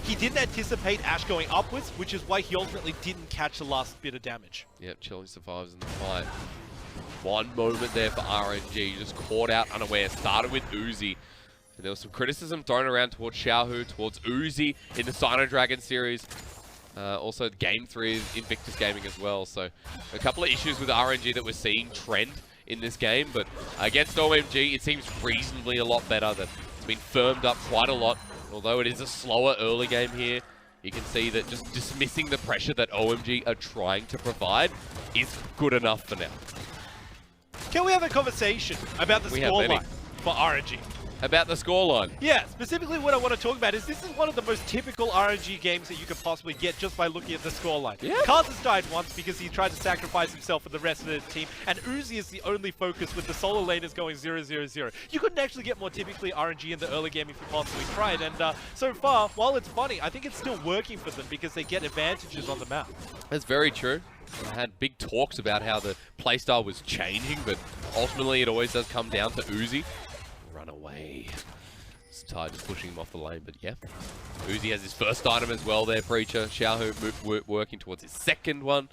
He didn't anticipate Ashe going upwards, which is why he ultimately didn't catch the last bit of damage. Yep, Chelly survives in the fight. One moment there for RNG, just caught out unaware. Started with Uzi. And there was some criticism thrown around towards Xiaohu, towards Uzi in the Sino Dragon series. Also, Game 3 is Invictus Gaming as well. So, a couple of issues with RNG that we're seeing trend in this game. But against OMG, it seems reasonably a lot better. That it's been firmed up quite a lot. Although it is a slower early game here, you can see that just dismissing the pressure that OMG are trying to provide is good enough for now. Can we have a conversation about the scoreline for RNG? About the scoreline? Yeah, specifically what I want to talk about is this is one of the most typical RNG games that you could possibly get just by looking at the scoreline. Yeah. Karsa's died once because he tried to sacrifice himself for the rest of the team, and Uzi is the only focus with the solo laners going 0-0-0. You couldn't actually get more typically RNG in the early game if you possibly tried, and so far, while it's funny, I think it's still working for them because they get advantages on the map. That's very true. I had big talks about how the playstyle was changing, but ultimately it always does come down to Uzi. Run away. It's tired just pushing him off the lane, but yeah. Uzi has his first item as well there, Preacher. Xiaohu working towards his second one.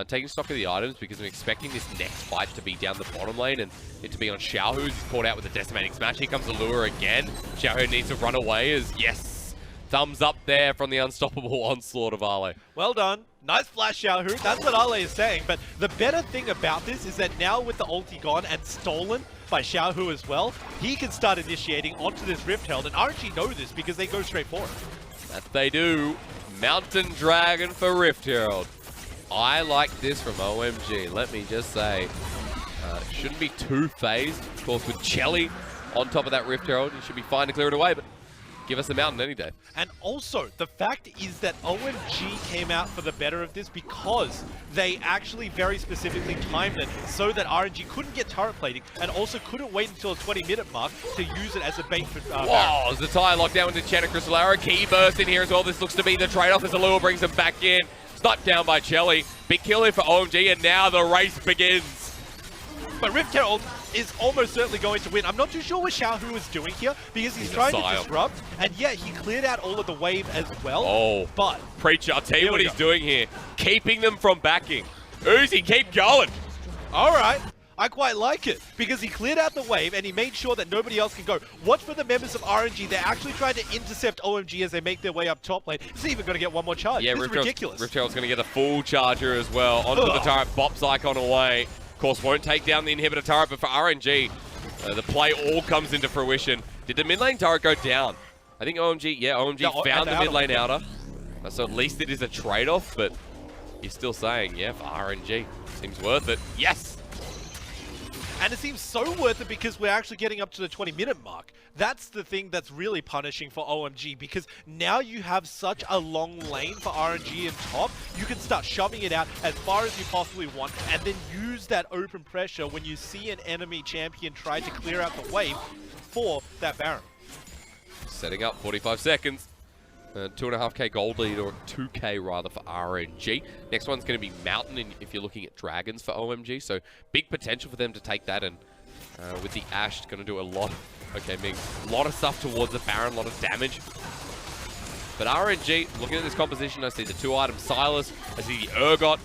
Taking stock of the items because I'm expecting this next fight to be down the bottom lane and it to be on Xiaohu. He's caught out with a decimating smash. Here comes the lure again. Xiaohu needs to run away as, yes, thumbs up there from the unstoppable onslaught of Ale. Well done. Nice flash, Xiaohu. That's what Ale is saying. But the better thing about this is that now with the ulti gone and stolen by Xiaohu as well, he can start initiating onto this Rift Herald. And RNG know this because they go straight for it. That they do. Mountain Dragon for Rift Herald. I like this from OMG. Let me just say, shouldn't be too phased. Of course, with Chelly on top of that Rift Herald, he should be fine to clear it away. But give us the mountain any day. And also, the fact is that OMG came out for the better of this because they actually very specifically timed it so that RNG couldn't get turret plating and also couldn't wait until the 20-minute mark to use it as a bait for Whoa, as the tie locked down with the Enchanted Crystal Arrow. Key burst in here as well. This looks to be the trade-off as Allure brings him back in. Sniped down by Chelly. Big kill here for OMG, and now the race begins. But Rift Herald is almost certainly going to win. I'm not too sure what Xiaohu is doing here because he's trying to disrupt, and yeah, he cleared out all of the wave as well. Oh, but Preacher, I'll tell you what he's doing here. Keeping them from backing. Uzi, keep going. All right. I quite like it because he cleared out the wave and he made sure that nobody else can go. Watch for the members of RNG. They're actually trying to intercept OMG as they make their way up top lane. It's even going to get one more charge. Yeah, this is ridiculous. Rift Herald's going to get a full charger as well. Onto the turret, bops icon away. Of course, won't take down the inhibitor turret, but for RNG, the play all comes into fruition. Did the mid lane turret go down? I think OMG found the mid lane outer. So at least it is a trade-off, but you're still saying, yeah, for RNG, seems worth it. Yes! And it seems so worth it because we're actually getting up to the 20-minute mark. That's the thing that's really punishing for OMG because now you have such a long lane for RNG in top. You can start shoving it out as far as you possibly want and then use that open pressure when you see an enemy champion try to clear out the wave for that Baron. Setting up 45 seconds. 2.5k gold lead, or 2k rather, for RNG. Next one's going to be Mountain if you're looking at Dragons for OMG, so big potential for them to take that, and with the Ashe, it's going to do a lot. Okay, Ming, a lot of stuff towards the Baron, a lot of damage. But RNG, looking at this composition, I see the 2-item Silas, I see the Urgot,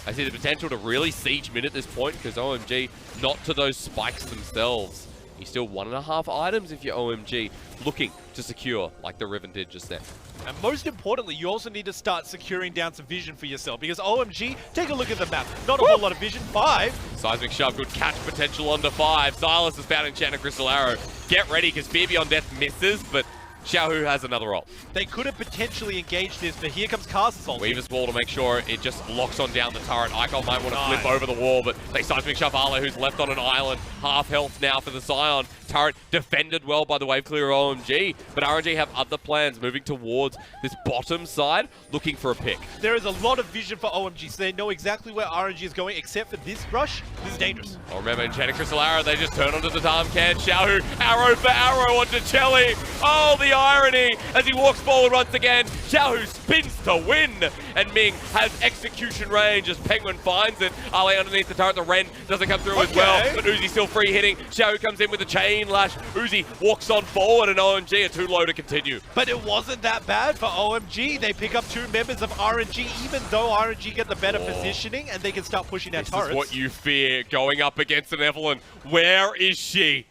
I see the potential to really siege mid at this point, because OMG, not to those spikes themselves. You're still 1.5 items if you're OMG looking to secure like the Riven did just then. And most importantly, you also need to start securing down some vision for yourself because OMG, take a look at the map. Not a whole lot of vision. 5. Seismic shove, good catch potential onto 5. Silas is found Enchanted Crystal Arrow. Get ready because Fear Beyond Death misses, but Xiaohu has another ult. They could have potentially engaged this, but here comes Karsa's ult. Weaver's wall to make sure it just locks on down the turret. Icon might want to flip over the wall, but they Seismic shove Arlo, who's left on an island. Half health now for the Scion. Turret defended well by the wave clear of OMG, but RNG have other plans, moving towards this bottom side, looking for a pick. There is a lot of vision for OMG, so they know exactly where RNG is going, except for this rush. This is dangerous. Oh, remember, Enchanted Crystal Arrow, they just turn onto the Tarm can. Xiaohu, arrow for arrow onto Chelly. Oh, the irony as he walks forward once again. Xiaohu spins to win, and Ming has execution range as Penguin finds it. Ale underneath the turret, the Ren doesn't come through as well, but Uzi still free hitting. Xiaohu comes in with a chain lash. Uzi walks on forward, and OMG are too low to continue. But it wasn't that bad for OMG. They pick up 2 members of RNG, even though RNG get the better positioning, and they can start pushing their turrets. This is what you fear going up against an Evelyn. Where is she?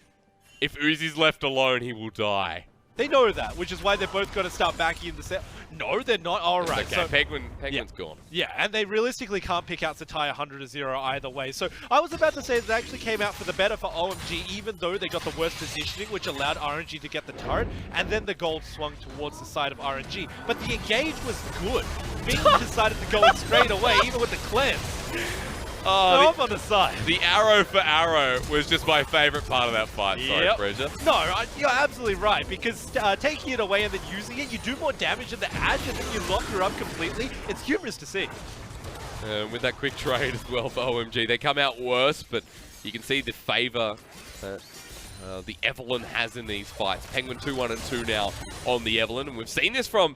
If Uzi's left alone, he will die. They know that, which is why they're both got to start backing in the set. No, they're not. All right. Okay, So Penguin's gone. yeah, and they realistically can't pick out Satai 100-0 either way. So I was about to say that actually came out for the better for OMG, even though they got the worst positioning, which allowed RNG to get the turret, and then the gold swung towards the side of RNG. But the engage was good. Ming decided to go in straight away, even with the cleanse. Oh, I'm on the side. the arrow for arrow was just my favorite part of that fight. Sorry, Yep. Fraser. No, you're absolutely right, because taking it away and then using it, you do more damage than the Ash, and then you lock her up completely. It's humorous to see. With that quick trade as well for OMG, they come out worse, but you can see the favor that the Evelyn has in these fights. Penguin 2-1 and 2 now on the Evelyn, and we've seen this from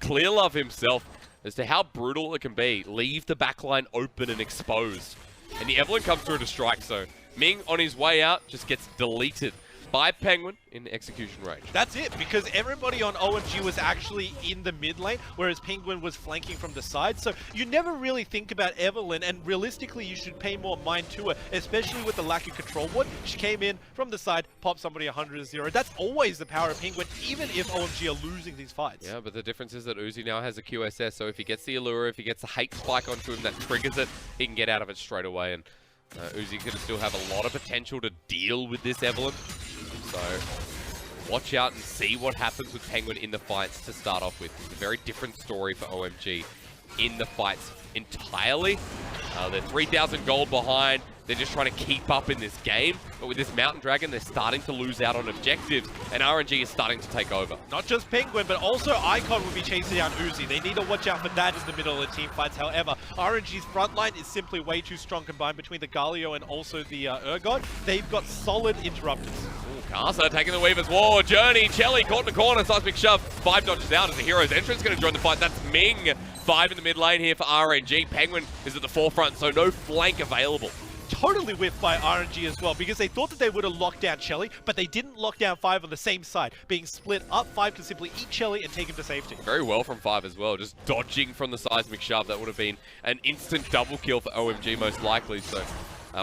Clear Love himself as to how brutal it can be. Leave the backline open and exposed. And the Evelyn comes through to strike, so Ming on his way out just gets deleted by Penguin in execution range. That's it, because everybody on OMG was actually in the mid lane, whereas Penguin was flanking from the side. So you never really think about Evelyn, and realistically you should pay more mind to her, especially with the lack of control ward. She came in from the side, popped somebody 100-0. That's always the power of Penguin, even if OMG are losing these fights. Yeah, but the difference is that Uzi now has a QSS, so if he gets the Allure, if he gets a hate spike onto him that triggers it, he can get out of it straight away. And Uzi's going to still have a lot of potential to deal with this Evelyn. So watch out and see what happens with Penguin in the fights to start off with. It's a very different story for OMG in the fights entirely. They're 3,000 gold behind. They're just trying to keep up in this game. But with this Mountain Dragon, they're starting to lose out on objectives, and RNG is starting to take over. Not just Penguin, but also Icon will be chasing down Uzi. They need to watch out for that in the middle of the team fights. However, RNG's front line is simply way too strong combined between the Galio and also the Urgot. They've got solid interrupters. Karsa taking the Weaver's Wall. Journey, Chelly caught in the corner. Seismic shove. 5 dodges out as the hero's entrance going to join the fight. That's Ming. 5 in the mid lane here for RNG. Penguin is at the forefront, so no flank available. Totally whiffed by RNG as well, because they thought that they would have locked down Chelly, but they didn't lock down 5 on the same side. Being split up, 5 can simply eat Chelly and take him to safety. Very well from 5 as well, just dodging from the Seismic shove. That would have been an instant double kill for OMG most likely. So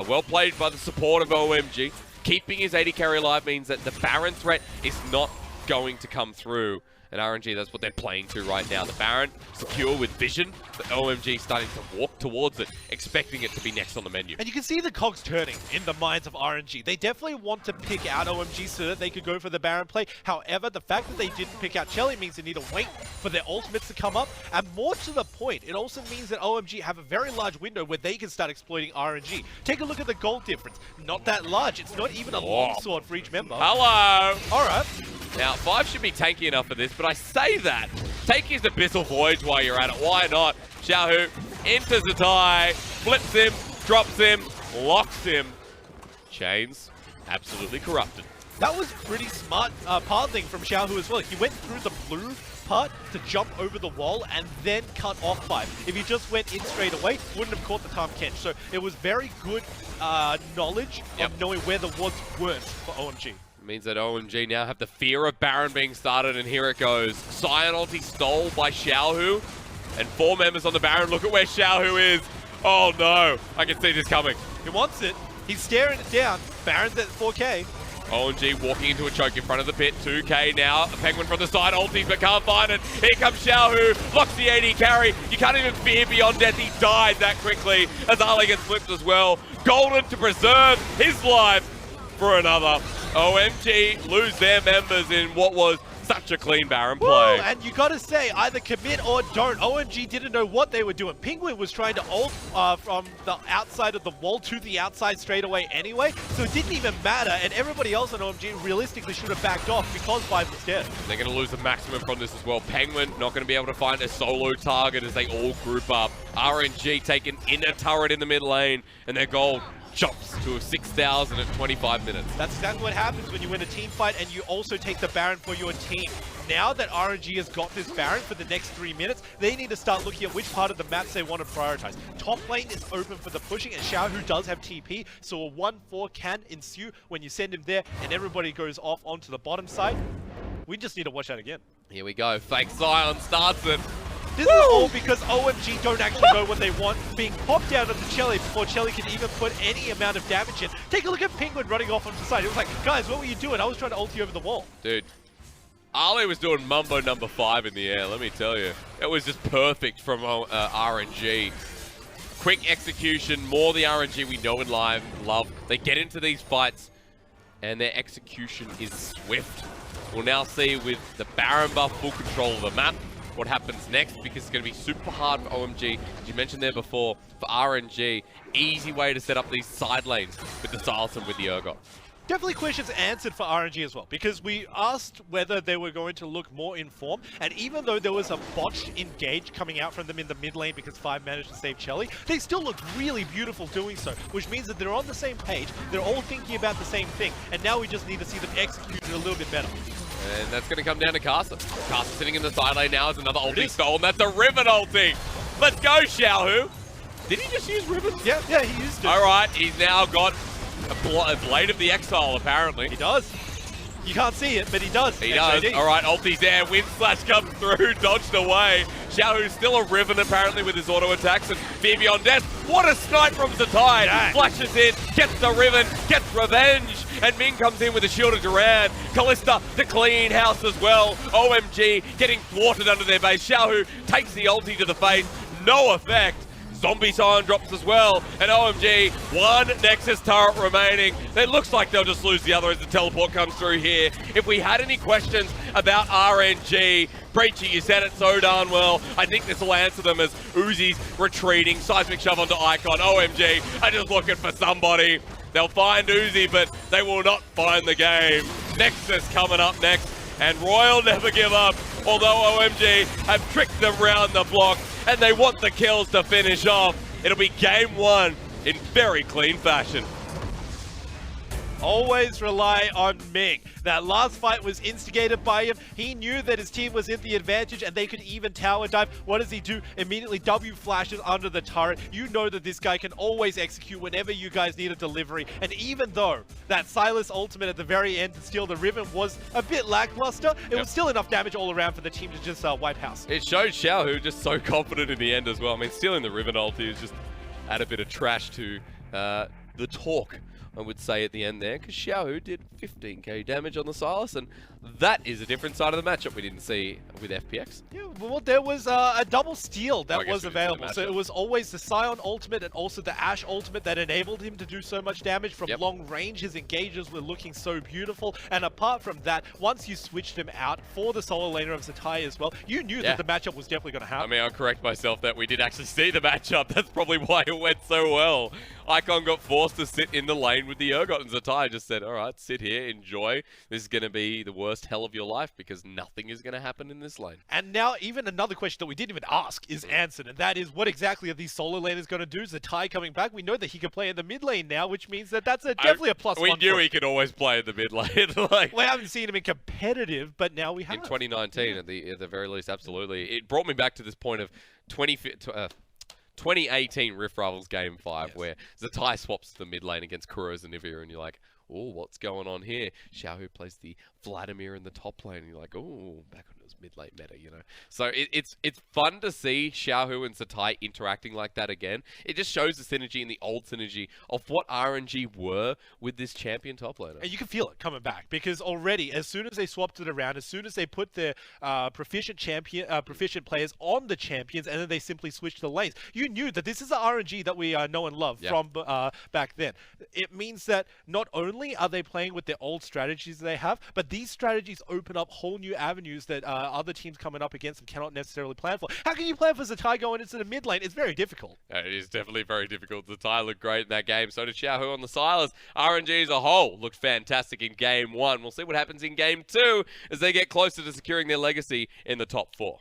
well played by the support of OMG. Keeping his 80 carry alive means that the Baron threat is not going to come through. And RNG, that's what they're playing to right now. The Baron secure with vision, but OMG starting to walk towards it, expecting it to be next on the menu. And you can see the cogs turning in the minds of RNG. They definitely want to pick out OMG so that they could go for the Baron play. However, the fact that they didn't pick out Chelly means they need to wait for their ultimates to come up. And more to the point, it also means that OMG have a very large window where they can start exploiting RNG. Take a look at the gold difference. Not that large. It's not even a longsword for each member. Hello! All right. Now, 5 should be tanky enough for this, but I say that. Take his Abyssal Voyage while you're at it. Why not? Xiaohu enters the tie, flips him, drops him, locks him. Chains absolutely corrupted. That was pretty smart pathing from Xiaohu as well. He went through the blue part to jump over the wall and then cut off 5. If he just went in straight away, wouldn't have caught the Tom Kench. So it was very good knowledge of knowing where the wards weren't for OMG. Means that OMG now have the fear of Baron being started, and here it goes. Sion ulti stole by Xiaohu, and 4 members on the Baron. Look at where Xiaohu is. Oh no, I can see this coming. He wants it. He's staring it down. Baron's at 4K. OMG walking into a choke in front of the pit. 2K now. A Penguin from the side. Ulties but can't find it. Here comes Xiaohu. Locks the AD carry. You can't even fear beyond death. He died that quickly as Ali gets flipped as well. Golden to preserve his life for another. OMG lose their members in what was such a clean Baron play. Woo, and you gotta say, either commit or don't. OMG didn't know what they were doing. Penguin was trying to ult from the outside of the wall to the outside straight away anyway, so it didn't even matter, and everybody else on OMG realistically should have backed off because Vibe was dead. They're going to lose the maximum from this as well. Penguin not going to be able to find a solo target as they all group up. RNG taking in a turret in the mid lane, and their goal jumps to 6,000 at 25 minutes. That's exactly what happens when you win a team fight and you also take the Baron for your team. Now that RNG has got this Baron for the next 3 minutes, they need to start looking at which part of the maps they want to prioritize. Top lane is open for the pushing, and Xiaohu does have TP, so a 1-4 can ensue when you send him there and everybody goes off onto the bottom side. We just need to watch that again. Here we go. Fake Xiyang starts it. This is all because OMG don't actually know what they want, being popped down onto Chelly before Chelly can even put any amount of damage in. Take a look at Penguin running off onto the side. It was like, guys, what were you doing? I was trying to ult you over the wall. Dude, Ali was doing Mumbo number 5 in the air, let me tell you. It was just perfect from RNG. Quick execution, more the RNG we know and love. They get into these fights, and their execution is swift. We'll now see with the Baron buff full control of the map what happens next, because it's going to be super hard for OMG. As you mentioned there before, for RNG, easy way to set up these side lanes with the Silas and with the Urgot. Definitely questions answered for RNG as well, because we asked whether they were going to look more in form, and even though there was a botched engage coming out from them in the mid lane because 5 managed to save Chelly, they still looked really beautiful doing so, which means that they're on the same page, they're all thinking about the same thing, and now we just need to see them execute it a little bit better. And that's going to come down to Karsa. Karsa sitting in the side lane now is another ulti stolen. That's a Riven ulti. Let's go, Xiaohu. Did he just use Riven? Yeah, he used it. All right, he's now got a Blade of the Exile, apparently. He does. You can't see it, but he does. He does. All right, ulti's there. Wind Slash comes through, dodged away. Xiaohu's still a Riven, apparently, with his auto attacks. And Fear Beyond Death. What a snipe from Zatai. Dang. Flashes in, gets the Riven, gets revenge. And Ming comes in with a shield of Duran. Callista, the clean house as well. OMG getting thwarted under their base. Xiaohu takes the ulti to the face. No effect. Zombie Sign drops as well, and OMG, one Nexus turret remaining. It looks like they'll just lose the other as the teleport comes through here. If we had any questions about RNG, Breachy, you said it so darn well. I think this will answer them as Uzi's retreating. Seismic shove onto Icon. OMG are just looking for somebody. They'll find Uzi, but they will not find the game. Nexus coming up next, and Royal never give up, although OMG have tricked them round the block, and they want the kills to finish off. It'll be game 1 in very clean fashion. Always rely on Ming. That last fight was instigated by him. He knew that his team was in the advantage and they could even tower dive. What does he do? Immediately W flashes under the turret. You know that this guy can always execute whenever you guys need a delivery. And even though that Silas ultimate at the very end to steal the Riven was a bit lackluster, it was still enough damage all around for the team to just wipe house. It showed Xiaohu just so confident in the end as well. I mean, stealing the Riven ulti is just add a bit of trash to the talk, I would say, at the end there, because Xiaohu did 15k damage on the Silas, and that is a different side of the matchup we didn't see with FPX. Yeah, well, there was a double steal that was available. So it was always the Scion ultimate and also the Ashe ultimate that enabled him to do so much damage from long range. His engages were looking so beautiful. And apart from that, once you switched him out for the solo laner of Zatai as well, you knew that the matchup was definitely going to happen. I mean, I'll correct myself that we did actually see the matchup. That's probably why it went so well. Icon got forced to sit in the lane with the Urgot, and Zatai just said, all right, sit here, enjoy. This is going to be the worst hell of your life because nothing is going to happen in this lane. And now even another question that we didn't even ask is answered, and that is, what exactly are these solo laners going to do? Zatai coming back, we know that he can play in the mid lane now, which means that that's definitely a plus one. We knew he could always play in the mid lane. Like, we haven't seen him in competitive, but now we have. In 2019, at the very least, absolutely. It brought me back to this point of 2018 Rift Rivals Game 5, where Zatai swaps to the mid lane against Kuros and Nivea, and you're like, oh, what's going on here? Xiaohu plays the Vladimir in the top lane, and you're like, oh, back on it was mid late meta, you know. So it's fun to see Xiaohu and Zatai interacting like that again. It just shows the synergy and the old synergy of what RNG were with this champion top laner. And you can feel it coming back because already, as soon as they swapped it around, as soon as they put their proficient players on the champions, and then they simply switched the lanes, you knew that this is the RNG that we know and love from back then. It means that not only are they playing with their old strategies they have, but these strategies open up whole new avenues that other teams coming up against them cannot necessarily plan for. How can you plan for Zatai going into the mid lane? It's very difficult. It is definitely very difficult. Zatai looked great in that game. So did Xiaohu on the Silas. RNG as a whole looked fantastic in game 1. We'll see what happens in game 2 as they get closer to securing their legacy in the top 4.